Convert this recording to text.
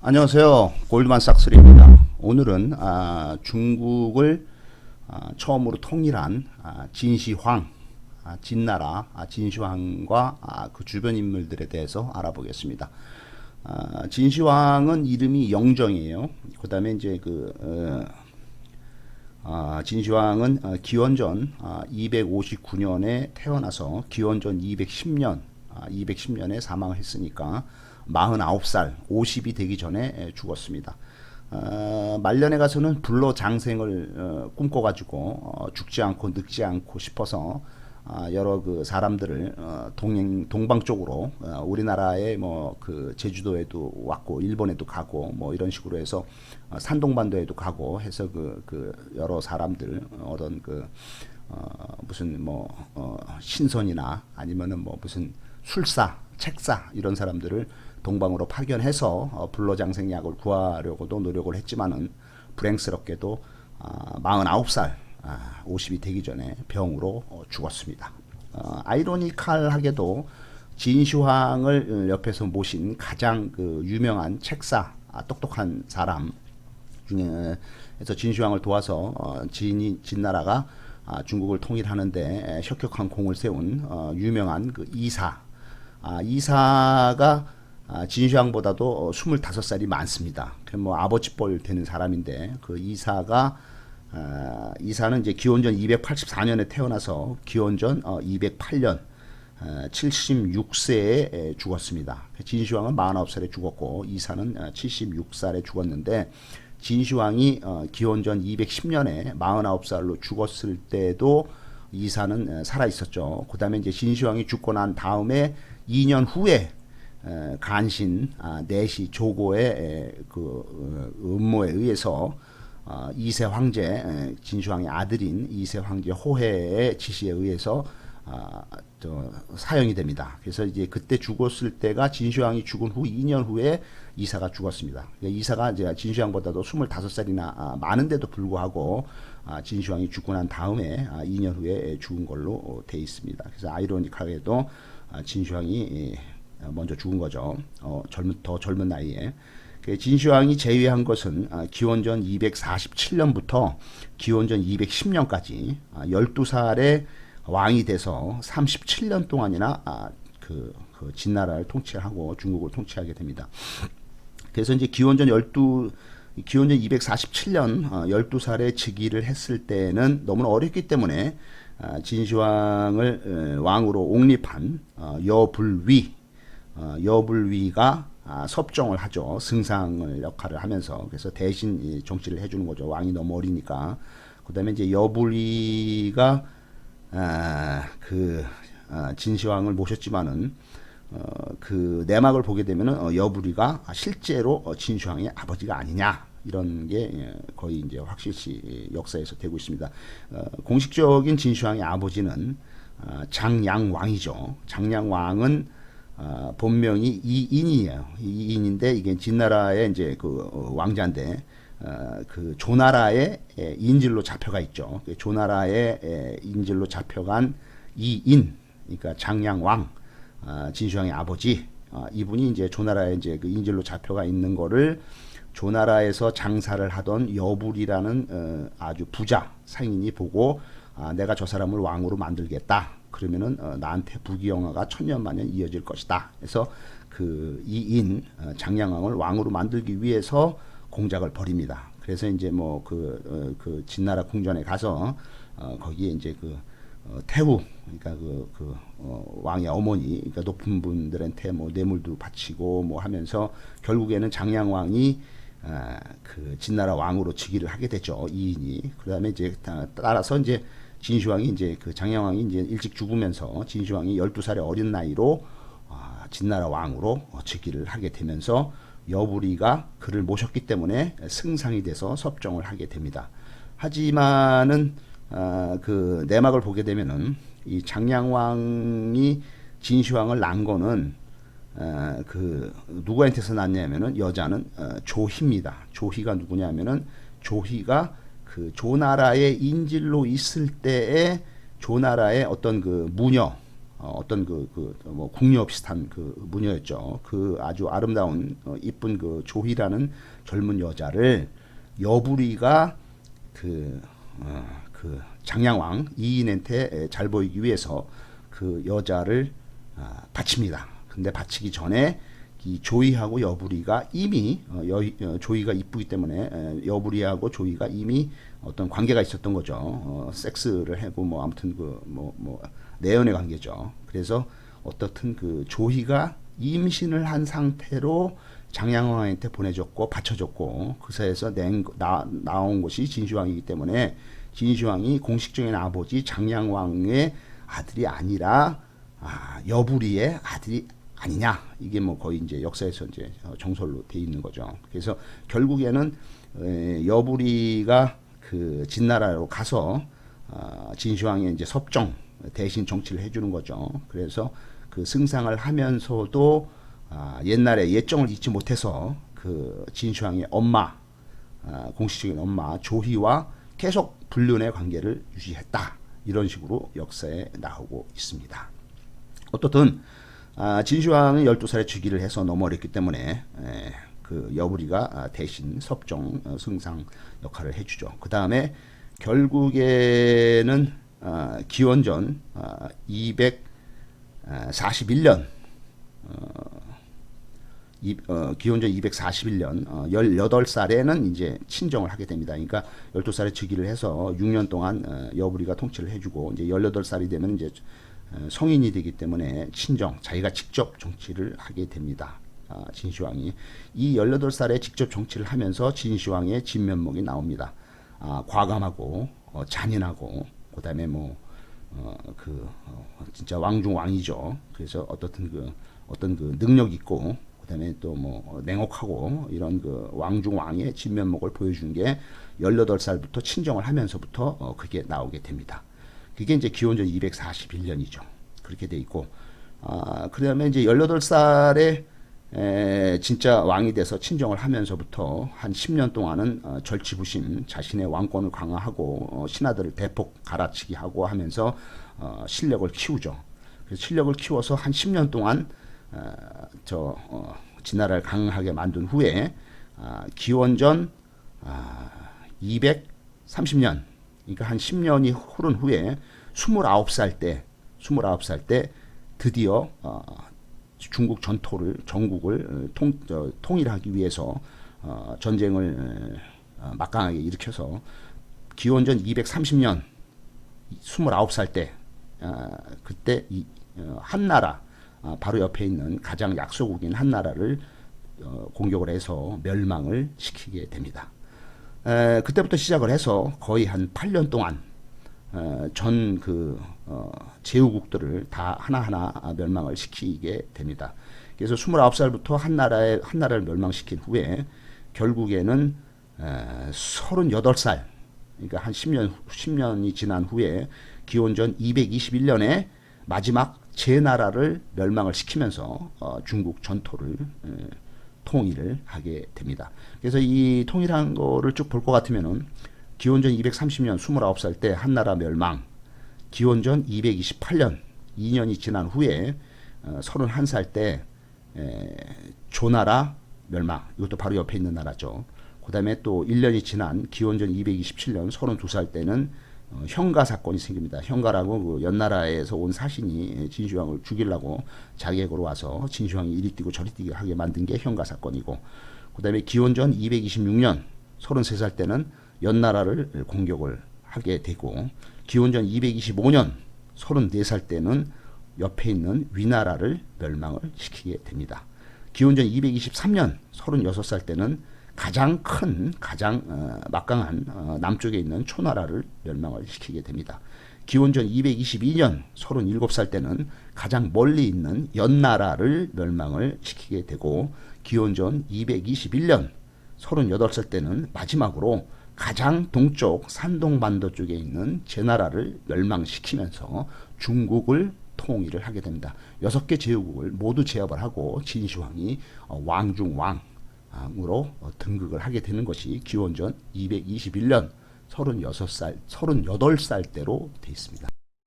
안녕하세요. 골드만삭스입니다. 오늘은 중국을 처음으로 통일한 진시황, 진나라 진시황과 그 주변 인물들에 대해서 알아보겠습니다. 진시황은 이름이 영정이에요. 그 다음에 이제 진시황은 기원전 259년에 태어나서 기원전 210년에 사망을 했으니까 49살, 50이 되기 전에 죽었습니다. 말년에 가서는 불로 장생을 꿈꿔가지고 죽지 않고 늙지 않고 싶어서 여러 그 사람들을 동방 쪽으로 우리나라의 뭐 그 제주도에도 왔고 일본에도 가고 뭐 이런 식으로 해서 산동반도에도 가고 해서 그 여러 사람들 어떤 무슨 신선이나 아니면은 뭐 무슨 술사, 책사 이런 사람들을 동방으로 파견해서 불로장생약을 구하려고도 노력을 했지만은 불행스럽게도 49살 50이 되기 전에 병으로 죽었습니다. 아이러니컬하게도 진시황을 옆에서 모신 가장 그 유명한 책사, 똑똑한 사람 중에서 진시황을 도와서 진나라가 중국을 통일하는데 혁혁한 공을 세운 유명한 그 이사가 진시황보다도 25살이 많습니다. 뭐 아버지뻘 되는 사람인데 그 이사는 이제 기원전 284년에 태어나서 기원전 208년 76세에 죽었습니다. 진시황은 49살에 죽었고 이사는 76살에 죽었는데 진시황이 기원전 210년에 49살로 죽었을 때도 이사는 살아 있었죠. 그 다음에 이제 진시황이 죽고 난 다음에 2년 후에 간신 내시 조고의 그 음모에 의해서 2세 황제 진시황의 아들인 2세 황제 호해의 지시에 의해서 사형이 됩니다. 그래서 이제 그때 죽었을 때가 진시황이 죽은 후 2년 후에 이사가 죽었습니다. 이사가 이제 진시황보다도 25살이나 많은데도 불구하고 진시황이 죽고 난 다음에 2년 후에 죽은 걸로 돼 있습니다. 그래서 아이러니컬하게도 진시황이 먼저 죽은 거죠. 더 젊은 나이에. 진시황이 재위한 것은 기원전 247년부터 기원전 210년까지 12살의 왕이 돼서 37년 동안이나 그 진나라를 통치하고 중국을 통치하게 됩니다. 그래서 이제 기원전 247년 12살에 즉위를 했을 때는 너무 어렸기 때문에 진시황을 왕으로 옹립한 여불위가 섭정을 하죠. 승상을 역할을 하면서. 그래서 대신 정치를 해주는 거죠. 왕이 너무 어리니까. 그 다음에 이제 여불위가 진시황을 모셨지만은 그 내막을 보게 되면은 여불위가 실제로 진시황의 아버지가 아니냐 이런 게 거의 이제 확실시 역사에서 되고 있습니다. 공식적인 진시황의 아버지는 장양왕이죠. 장양왕은 본명이 이인이에요. 이인인데 이게 진나라의 이제 그 왕자인데 그 조나라의 인질로 잡혀가 있죠. 조나라의 인질로 잡혀간 이인, 그러니까 장양왕, 진시황의 아버지. 이분이 이제 조나라에 이제 그 인질로 잡혀가 있는 거를 조나라에서 장사를 하던 여불이라는 아주 부자 상인이 보고 내가 저 사람을 왕으로 만들겠다. 그러면은 나한테 부귀영화가 천년만년 이어질 것이다. 그래서 그 이인 장양왕을 왕으로 만들기 위해서 공작을 벌입니다. 그래서 이제 뭐 그 진나라 궁전에 가서 거기에 이제 태후, 그러니까 왕의 어머니, 그러니까 높은 분들한테 뭐 뇌물도 바치고 뭐 하면서 결국에는 장양왕이 그 진나라 왕으로 즉위를 하게 되죠. 이인이. 그다음에 이제 따라서 이제 진시황이 이제 그 장양왕이 이제 일찍 죽으면서 진시황이 12살의 어린 나이로 진나라 왕으로 즉위를 하게 되면서 여부리가 그를 모셨기 때문에 승상이 돼서 섭정을 하게 됩니다. 하지만은 그 내막을 보게 되면은 이 장양왕이 진시황을 낳은 거는 그 누구한테서 낳냐면은 여자는 조희입니다. 조희가 누구냐면은 조희가 그 조나라의 인질로 있을 때에 조나라의 어떤 그 무녀 어떤 뭐 궁녀 비슷한 그 무녀였죠. 그 아주 아름다운 이쁜 그 조희라는 젊은 여자를 여부리가 그 장량왕 이인한테 잘 보이기 위해서 그 여자를 바칩니다. 근데 바치기 전에 이 조이하고 여부리가 이미 조이가 이쁘기 때문에 여부리하고 조이가 이미 어떤 관계가 있었던 거죠. 섹스를 하고 뭐 아무튼 뭐 내연의 관계죠. 그래서 어떻든 그 조이가 임신을 한 상태로 장량왕한테 보내줬고 바쳐줬고 그 사이에서 나온 것이 진시황이기 때문에 진시황이 공식적인 아버지 장량왕의 아들이 아니라 여부리의 아들이 아니냐, 이게 뭐 거의 이제 역사에서 이제 정설로 돼 있는 거죠. 그래서 결국에는 여부리가 그 진나라로 가서 진시황의 이제 섭정 대신 정치를 해주는 거죠. 그래서 그 승상을 하면서도 옛날에 예정을 잊지 못해서 그 진시황의 엄마, 공식적인 엄마 조희와 계속 불륜의 관계를 유지했다, 이런 식으로 역사에 나오고 있습니다. 어떻든 진시황은 12살에 즉위를 해서 너무 어렸기 때문에 그 여부리가 대신 섭정 승상 역할을 해주죠. 그 다음에 결국에는 기원전 241년 기원전 241년 18살에는 이제 친정을 하게 됩니다. 그러니까 12살에 즉위를 해서 6년 동안 여부리가 통치를 해주고 이제 18살이 되면 이제 성인이 되기 때문에 친정, 자기가 직접 정치를 하게 됩니다. 진시황이 이 18살에 직접 정치를 하면서 진시황의 진면목이 나옵니다. 과감하고 잔인하고 그다음에 진짜 왕중왕이죠. 그래서 어떤 그 능력 있고 그다음에 또 뭐 냉혹하고 이런 그 왕중왕의 진면목을 보여준 게 18살부터 친정을 하면서부터 그게 나오게 됩니다. 그게 이제 기원전 241년이죠. 그렇게 돼 있고, 그 다음에 이제 18살에 진짜 왕이 돼서 친정을 하면서부터 한 10년 동안은 절치부심, 자신의 왕권을 강화하고 신하들을 대폭 갈아치기 하고 하면서 실력을 키우죠. 그래서 실력을 키워서 한 10년 동안 진나라를 강하게 만든 후에 기원전 230년, 그러니까 한 10년이 흐른 후에 29살 때 드디어 중국 전국을 통일하기 위해서 전쟁을 막강하게 일으켜서 기원전 230년 29살 때 그때 한나라, 바로 옆에 있는 가장 약소국인 한나라를 공격을 해서 멸망을 시키게 됩니다. 그때부터 시작을 해서 거의 한 8년 동안 전 제후국들을 다 하나하나 멸망을 시키게 됩니다. 그래서 29살부터 한나라를 멸망시킨 후에 결국에는 38살, 그러니까 한 10년이 지난 후에 기원전 221년에 마지막 제나라를 멸망을 시키면서 중국 전토를 통일을 하게 됩니다. 그래서 이 통일한 거를 쭉 볼 것 같으면은 기원전 230년 29살 때 한나라 멸망, 기원전 228년 2년이 지난 후에 31살 때 조나라 멸망, 이것도 바로 옆에 있는 나라죠. 그 다음에 또 1년이 지난 기원전 227년 32살 때는 현가 사건이 생깁니다. 현가라고 그 연나라에서 온 사신이 진시황을 죽이려고 자객으로 와서 진시황이 이리 뛰고 저리 뛰게 하게 만든 게 현가 사건이고, 그 다음에 기원전 226년 33살 때는 연나라를 공격을 하게 되고, 기원전 225년 34살 때는 옆에 있는 위나라를 멸망을 시키게 됩니다. 기원전 223년 36살 때는 가장 막강한 남쪽에 있는 초나라를 멸망을 시키게 됩니다. 기원전 222년 37살 때는 가장 멀리 있는 연나라를 멸망을 시키게 되고, 기원전 221년 38살 때는 마지막으로 가장 동쪽 산동반도 쪽에 있는 제나라를 멸망시키면서 중국을 통일을 하게 됩니다. 6개 제후국을 모두 제압을 하고 진시황이 왕중왕으로 등극을 하게 되는 것이 기원전 221년 38살 때로 되어 있습니다.